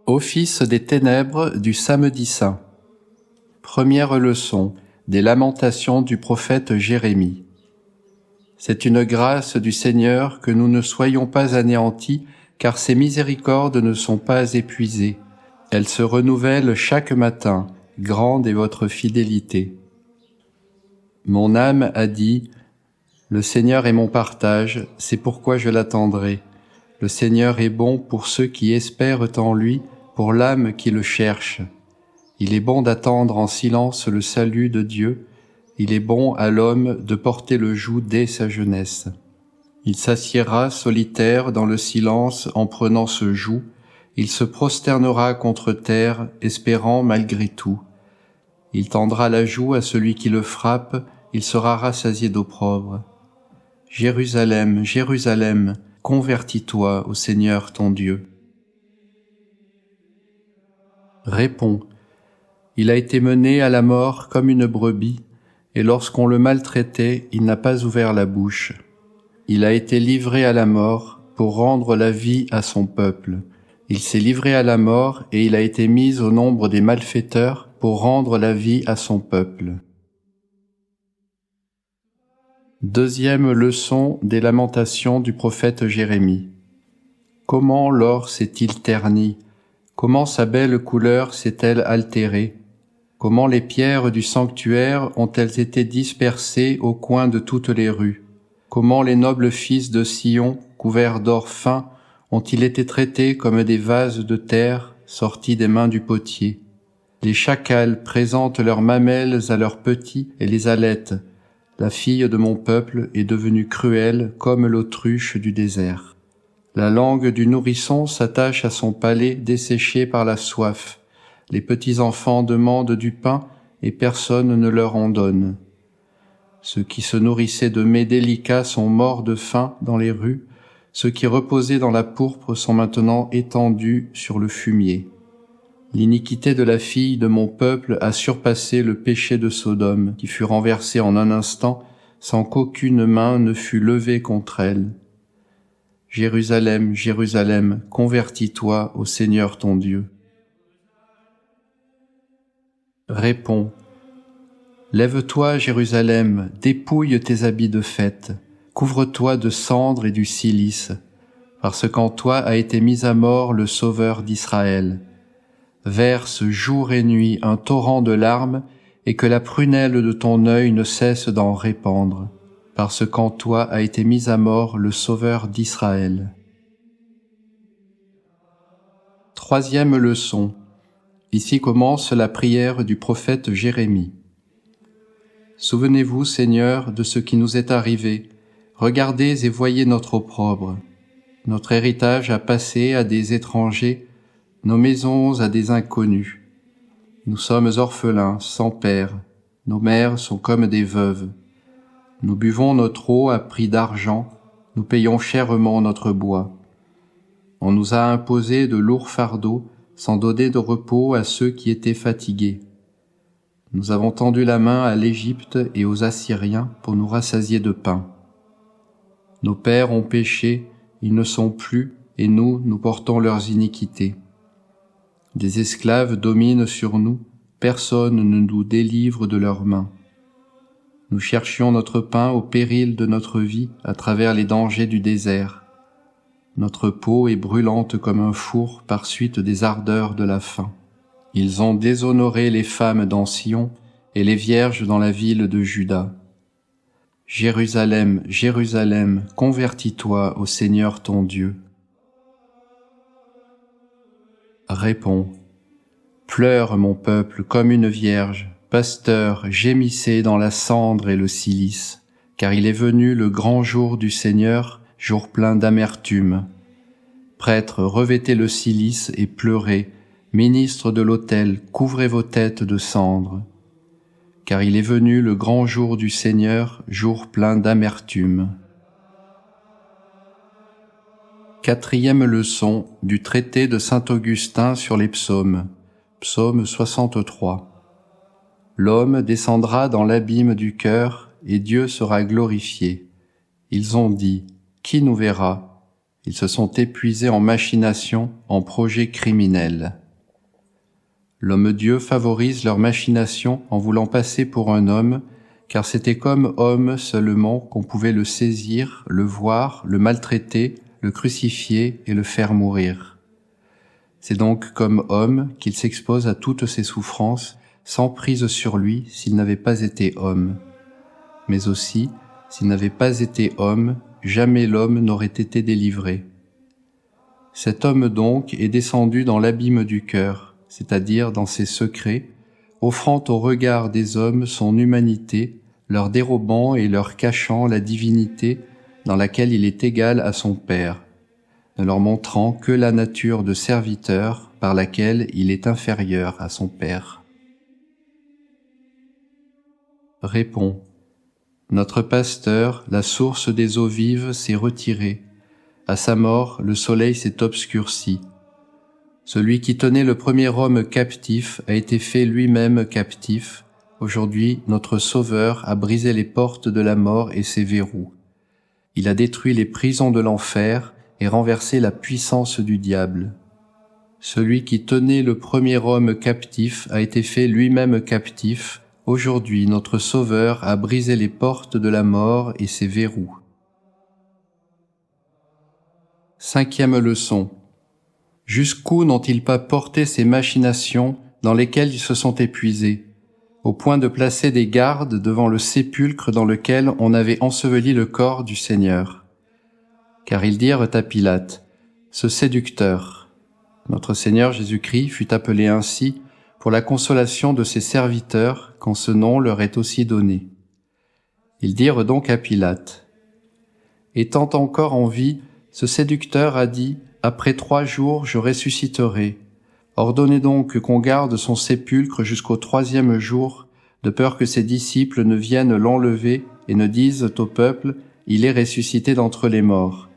Office des ténèbres du samedi saint. Première leçon des lamentations du prophète Jérémie. C'est une grâce du Seigneur que nous ne soyons pas anéantis, car ses miséricordes ne sont pas épuisées. Elles se renouvellent chaque matin, grande est votre fidélité. Mon âme a dit, le Seigneur est mon partage, c'est pourquoi je l'attendrai. Le Seigneur est bon pour ceux qui espèrent en lui, pour l'âme qui le cherche. Il est bon d'attendre en silence le salut de Dieu. Il est bon à l'homme de porter le joug dès sa jeunesse. Il s'assiera solitaire dans le silence en prenant ce joug. Il se prosternera contre terre, espérant malgré tout. Il tendra la joue à celui qui le frappe, il sera rassasié d'opprobre. Jérusalem, Jérusalem, convertis-toi au Seigneur ton Dieu. Réponds. Il a été mené à la mort comme une brebis, et lorsqu'on le maltraitait, il n'a pas ouvert la bouche. Il a été livré à la mort pour rendre la vie à son peuple. Il s'est livré à la mort et il a été mis au nombre des malfaiteurs pour rendre la vie à son peuple. Deuxième leçon des lamentations du prophète Jérémie. Comment l'or s'est-il terni? Comment sa belle couleur s'est-elle altérée? Comment les pierres du sanctuaire ont-elles été dispersées au coin de toutes les rues? Comment les nobles fils de Sion, couverts d'or fin, ont-ils été traités comme des vases de terre sortis des mains du potier? Les chacals présentent leurs mamelles à leurs petits et les allaitent. La fille de mon peuple est devenue cruelle comme l'autruche du désert. La langue du nourrisson s'attache à son palais desséché par la soif. Les petits-enfants demandent du pain et personne ne leur en donne. Ceux qui se nourrissaient de mets délicats sont morts de faim dans les rues. Ceux qui reposaient dans la pourpre sont maintenant étendus sur le fumier. L'iniquité de la fille de mon peuple a surpassé le péché de Sodome, qui fut renversé en un instant, sans qu'aucune main ne fût levée contre elle. Jérusalem, Jérusalem, convertis-toi au Seigneur ton Dieu. Réponds. Lève-toi, Jérusalem, dépouille tes habits de fête, couvre-toi de cendres et du cilice, parce qu'en toi a été mis à mort le Sauveur d'Israël. Verse jour et nuit un torrent de larmes, et que la prunelle de ton œil ne cesse d'en répandre, parce qu'en toi a été mis à mort le Sauveur d'Israël. Troisième leçon. Ici commence la prière du prophète Jérémie. Souvenez-vous, Seigneur, de ce qui nous est arrivé. Regardez et voyez notre opprobre. Notre héritage a passé à des étrangers, nos maisons à des inconnus. Nous sommes orphelins, sans père. Nos mères sont comme des veuves. Nous buvons notre eau à prix d'argent, nous payons chèrement notre bois. On nous a imposé de lourds fardeaux, sans donner de repos à ceux qui étaient fatigués. Nous avons tendu la main à l'Égypte et aux Assyriens pour nous rassasier de pain. Nos pères ont péché, ils ne sont plus, et nous portons leurs iniquités. Des esclaves dominent sur nous, personne ne nous délivre de leurs mains. Nous cherchions notre pain au péril de notre vie à travers les dangers du désert. Notre peau est brûlante comme un four par suite des ardeurs de la faim. Ils ont déshonoré les femmes dans Sion et les vierges dans la ville de Juda. Jérusalem, Jérusalem, convertis-toi au Seigneur ton Dieu. Réponds. Pleure mon peuple comme une vierge, pasteur, gémissez dans la cendre et le cilice, car il est venu le grand jour du Seigneur, jour plein d'amertume. Prêtres, revêtez le cilice et pleurez, ministres de l'autel, couvrez vos têtes de cendre. Car il est venu le grand jour du Seigneur, jour plein d'amertume. Quatrième leçon du traité de saint Augustin sur les psaumes, psaume 63. L'homme descendra dans l'abîme du cœur et Dieu sera glorifié. Ils ont dit, qui nous verra? Ils se sont épuisés en machinations, en projets criminels. L'homme-dieu favorise leurs machinations en voulant passer pour un homme, car c'était comme homme seulement qu'on pouvait le saisir, le voir, le maltraiter, le crucifier et le faire mourir. C'est donc comme homme qu'il s'expose à toutes ses souffrances, sans prise sur lui s'il n'avait pas été homme. Mais aussi, s'il n'avait pas été homme, jamais l'homme n'aurait été délivré. Cet homme donc est descendu dans l'abîme du cœur, c'est-à-dire dans ses secrets, offrant au regard des hommes son humanité, leur dérobant et leur cachant la divinité dans laquelle il est égal à son Père, ne leur montrant que la nature de serviteur par laquelle il est inférieur à son Père. Réponds. Notre pasteur, la source des eaux vives, s'est retiré. À sa mort, le soleil s'est obscurci. Celui qui tenait le premier homme captif a été fait lui-même captif. Aujourd'hui, notre Sauveur a brisé les portes de la mort et ses verrous. Il a détruit les prisons de l'enfer et renversé la puissance du diable. Celui qui tenait le premier homme captif a été fait lui-même captif. Aujourd'hui, notre Sauveur a brisé les portes de la mort et ses verrous. Cinquième leçon. Jusqu'où n'ont-ils pas porté ces machinations dans lesquelles ils se sont épuisés, au point de placer des gardes devant le sépulcre dans lequel on avait enseveli le corps du Seigneur. Car ils dirent à Pilate, « Ce séducteur ». Notre Seigneur Jésus-Christ fut appelé ainsi pour la consolation de ses serviteurs quand ce nom leur est aussi donné. Ils dirent donc à Pilate, « Étant encore en vie, ce séducteur a dit, « Après 3 jours, je ressusciterai. Ordonnez donc qu'on garde son sépulcre jusqu'au 3e jour, de peur que ses disciples ne viennent l'enlever et ne disent au peuple, « Il est ressuscité d'entre les morts ».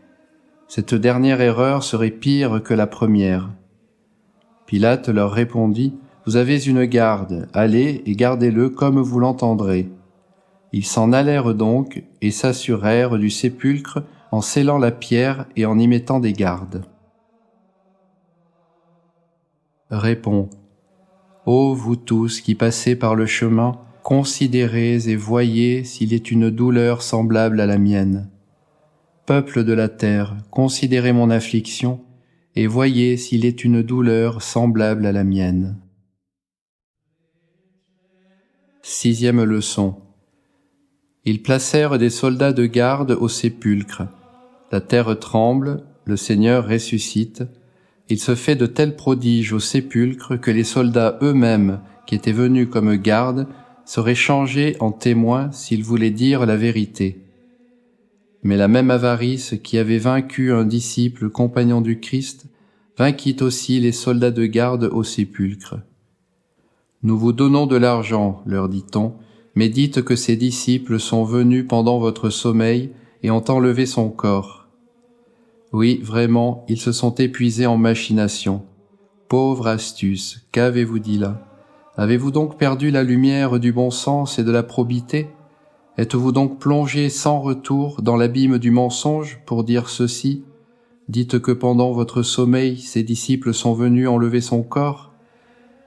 Cette dernière erreur serait pire que la première. » Pilate leur répondit, « Vous avez une garde, allez et gardez-le comme vous l'entendrez. » Ils s'en allèrent donc et s'assurèrent du sépulcre en scellant la pierre et en y mettant des gardes. Réponds. Ô vous tous qui passez par le chemin, considérez et voyez s'il est une douleur semblable à la mienne. Peuple de la terre, considérez mon affliction, et voyez s'il est une douleur semblable à la mienne. Sixième leçon. Ils placèrent des soldats de garde au sépulcre. La terre tremble, le Seigneur ressuscite. Il se fait de tels prodiges au sépulcre que les soldats eux-mêmes, qui étaient venus comme gardes, seraient changés en témoins s'ils voulaient dire la vérité. Mais la même avarice qui avait vaincu un disciple compagnon du Christ vainquit aussi les soldats de garde au sépulcre. « Nous vous donnons de l'argent, leur dit-on, mais dites que ces disciples sont venus pendant votre sommeil et ont enlevé son corps. Oui, vraiment, ils se sont épuisés en machination. Pauvre astuce, qu'avez-vous dit là? Avez-vous donc perdu la lumière du bon sens et de la probité? Êtes-vous donc plongé sans retour dans l'abîme du mensonge pour dire ceci? Dites que pendant votre sommeil, ces disciples sont venus enlever son corps?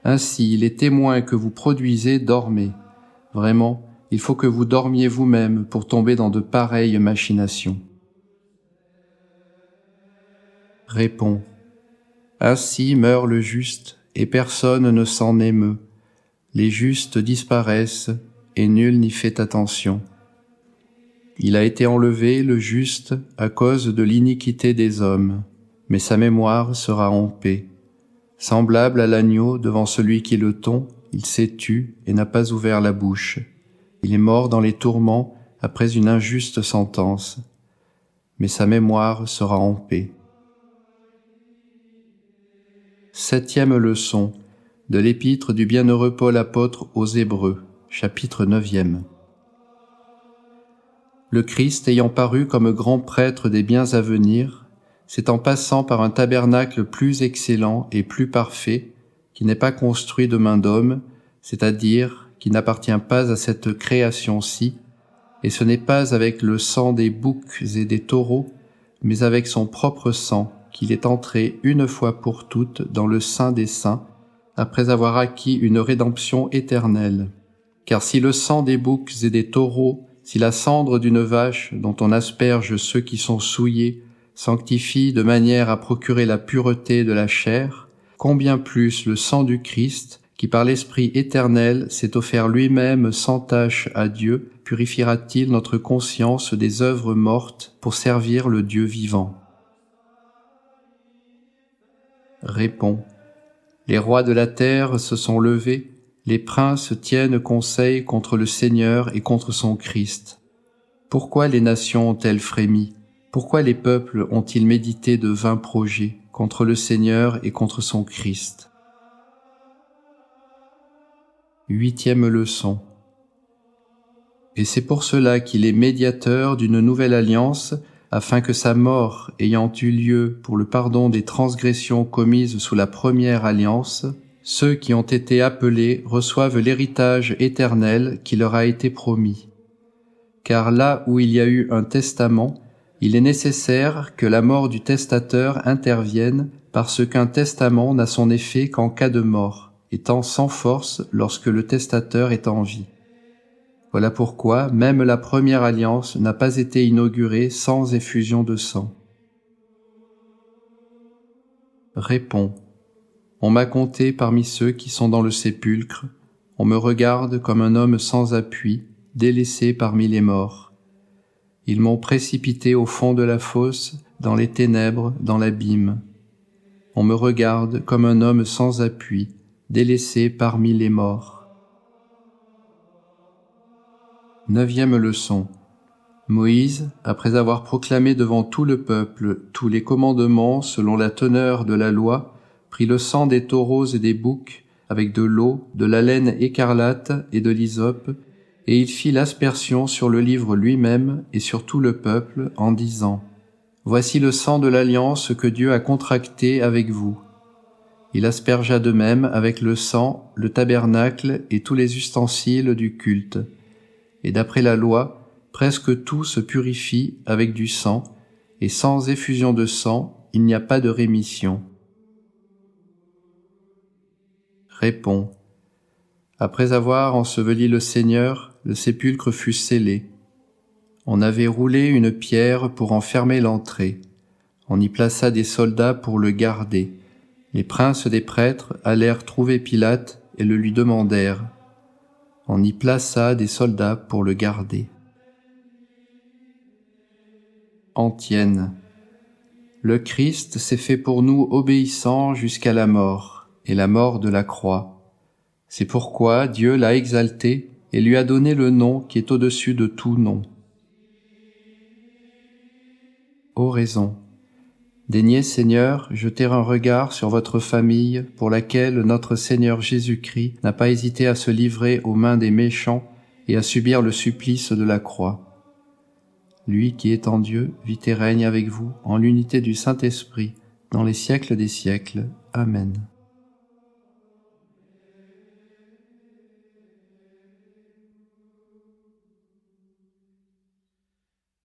Ainsi, les témoins que vous produisez dormaient. Vraiment, il faut que vous dormiez vous-même pour tomber dans de pareilles machinations. Réponds. Ainsi meurt le juste, et personne ne s'en émeut. Les justes disparaissent, et nul n'y fait attention. Il a été enlevé, le juste, à cause de l'iniquité des hommes, mais sa mémoire sera en paix. Semblable à l'agneau devant celui qui le tond, il s'est tu et n'a pas ouvert la bouche. Il est mort dans les tourments après une injuste sentence, mais sa mémoire sera en paix. Septième leçon de l'épître du bienheureux Paul apôtre aux Hébreux, chapitre 9e. Le Christ ayant paru comme grand prêtre des biens à venir, c'est en passant par un tabernacle plus excellent et plus parfait, qui n'est pas construit de main d'homme, c'est-à-dire qui n'appartient pas à cette création-ci, et ce n'est pas avec le sang des boucs et des taureaux, mais avec son propre sang, qu'il est entré une fois pour toutes dans le sein des saints, après avoir acquis une rédemption éternelle. Car si le sang des boucs et des taureaux, si la cendre d'une vache dont on asperge ceux qui sont souillés, sanctifie de manière à procurer la pureté de la chair, combien plus le sang du Christ, qui par l'Esprit éternel s'est offert lui-même sans tache à Dieu, purifiera-t-il notre conscience des œuvres mortes pour servir le Dieu vivant? Réponds. Les rois de la terre se sont levés, les princes tiennent conseil contre le Seigneur et contre son Christ. Pourquoi les nations ont-elles frémi? Pourquoi les peuples ont-ils médité de vains projets contre le Seigneur et contre son Christ? 8e leçon. Et c'est pour cela qu'il est médiateur d'une nouvelle alliance, afin que sa mort ayant eu lieu pour le pardon des transgressions commises sous la première alliance, ceux qui ont été appelés reçoivent l'héritage éternel qui leur a été promis. Car là où il y a eu un testament, il est nécessaire que la mort du testateur intervienne, parce qu'un testament n'a son effet qu'en cas de mort, étant sans force lorsque le testateur est en vie. Voilà pourquoi même la première alliance n'a pas été inaugurée sans effusion de sang. Réponds. On m'a compté parmi ceux qui sont dans le sépulcre, on me regarde comme un homme sans appui, délaissé parmi les morts. Ils m'ont précipité au fond de la fosse, dans les ténèbres, dans l'abîme. On me regarde comme un homme sans appui, délaissé parmi les morts. 9e leçon. Moïse, après avoir proclamé devant tout le peuple tous les commandements selon la teneur de la loi, prit le sang des taureaux et des boucs, avec de l'eau, de la laine écarlate et de l'hysope, et il fit l'aspersion sur le livre lui-même et sur tout le peuple, en disant : Voici le sang de l'alliance que Dieu a contracté avec vous. Il aspergea de même avec le sang le tabernacle et tous les ustensiles du culte. Et d'après la loi, presque tout se purifie avec du sang, et sans effusion de sang, il n'y a pas de rémission. Réponds. Après avoir enseveli le Seigneur, le sépulcre fut scellé. On avait roulé une pierre pour en fermer l'entrée. On y plaça des soldats pour le garder. Les princes des prêtres allèrent trouver Pilate et le lui demandèrent. On y plaça des soldats pour le garder. Antienne. Le Christ s'est fait pour nous obéissant jusqu'à la mort, et la mort de la croix. C'est pourquoi Dieu l'a exalté et lui a donné le nom qui est au-dessus de tout nom. Oraison. Daignez, Seigneur, jeter un regard sur votre famille pour laquelle notre Seigneur Jésus-Christ n'a pas hésité à se livrer aux mains des méchants et à subir le supplice de la croix. Lui qui est en Dieu vit et règne avec vous en l'unité du Saint-Esprit dans les siècles des siècles. Amen.